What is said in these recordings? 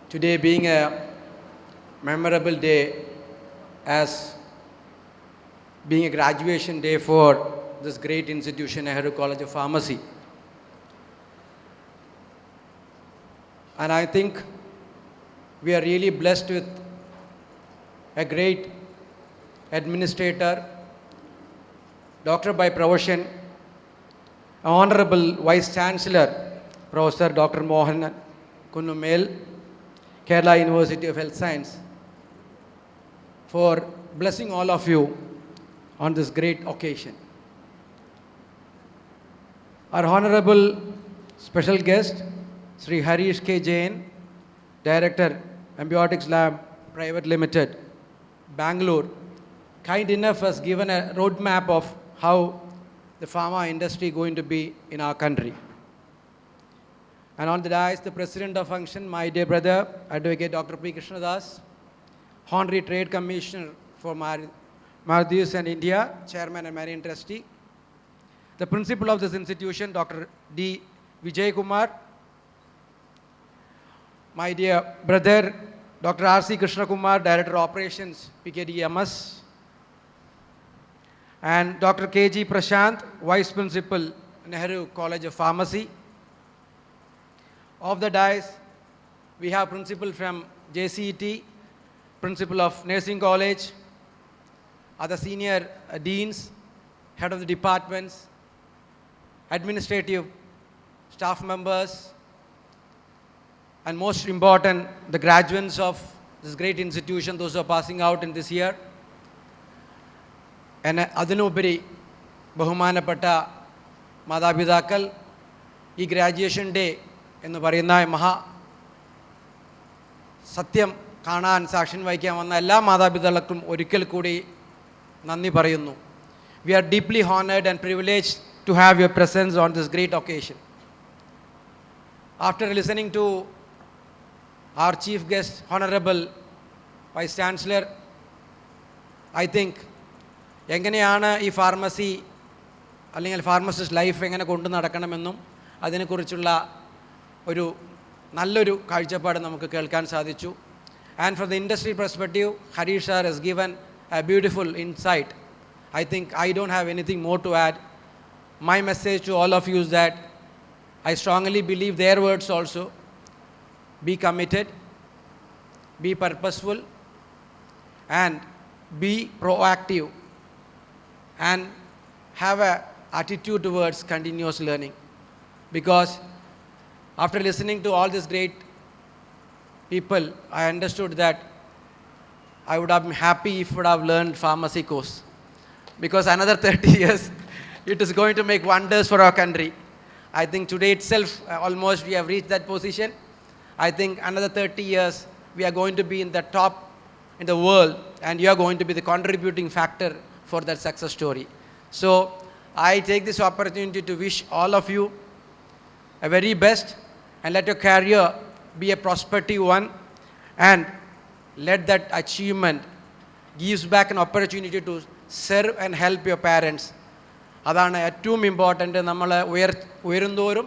Today being a memorable day as being a graduation day for this great institution, Nehru College of Pharmacy. And I think we are really blessed with a great administrator, doctor by profession, Honorable Vice Chancellor, Professor Dr. Mohan Kunnumel, Kerala University of Health Science, for blessing all of you on this great occasion. Our honorable special guest, Sri Harish K. Jain, Director, Ambiotics Lab Private Limited, Bangalore, kind enough has given a roadmap of how the pharma industry is going to be in our country. And on the dais, the President of Function, my dear brother, Advocate Dr. P. Krishnadas, Honorary Trade Commissioner for Maldives and India, Chairman and Marine Trustee, the Principal of this institution, Dr. D. Vijay Kumar, my dear brother, Dr. R.C. Krishna Kumar, Director of Operations, PKDMS, and Dr. K.G. Prashant, Vice Principal, Nehru College of Pharmacy. Of the dais, we have Principal from JCET, Principal of Nursing College, other senior deans, head of the departments, administrative staff members, and most important, the graduates of this great institution, those who are passing out in this year. And അതിനുപരി ബഹുമാനപ്പെട്ട മാതാപിതാക്കൾ, ഈ graduation day എന്ന് പറയുന്ന മഹാ സത്യം കാണാൻ സാക്ഷ്യം വഹിക്കാൻ വന്ന എല്ലാ മാതാപിതാക്കൾക്കും ഒരിക്കൽ കൂടി നന്ദി പറയുന്നു. We are deeply honored and privileged to have your presence on this great occasion. After listening to our chief guest, Honorable Vice Chancellor, I think എങ്ങനെയാണ് ഈ ഫാർമസി അല്ലെങ്കിൽ ഫാർമസിസ്റ്റ് ലൈഫ് എങ്ങനെ കൊണ്ടു നടക്കണമെന്നും അതിനെക്കുറിച്ചുള്ള ഒരു നല്ലൊരു കാഴ്ചപ്പാട് നമുക്ക് കേൾക്കാൻ സാധിച്ചു. And from the industry perspective, Harish sir has given a beautiful insight. I think I don't have anything more to add. My message to all of you is that I strongly believe their words also. Be committed, be purposeful, and be proactive, and have an attitude towards continuous learning. Because after listening to all these great people, I understood that I would have been happy if I would have learned pharmacy course. Because another 30 years, it is going to make wonders for our country. I think today itself, almost we have reached that position. I think another 30 years, we are going to be in the top in the world, and you are going to be the contributing factor for that success story. So I take this opportunity to wish all of you a very best, and let your career be a prospective one, and let that achievement gives back an opportunity to serve and help your parents. അതാണ് ഏറ്റവും important. നമ്മൾ ഉയരുന്തോറും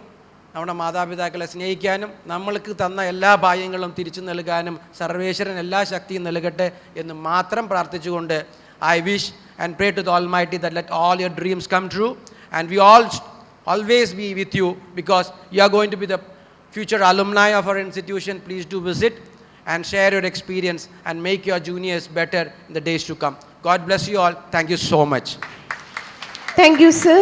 നമ്മുടെ മാതാപിതാക്കളെ സ്നേഹിക്കാനും നമ്മൾക്ക് തന്ന എല്ലാ ഭാഗ്യങ്ങളും തിരിച്ചു നൽകാനും സർവേശ്വരൻ എല്ലാ ശക്തിയും നൽകട്ടെ എന്ന് മാത്രം പ്രാർത്ഥിച്ചുകൊണ്ട് I wish and pray to the Almighty that let all your dreams come true, and we all always be with you, because you are going to be the future alumni of our institution. Please do visit and share your experience and make your juniors better in the days to come. God bless you all. Thank you so much. Thank you, sir.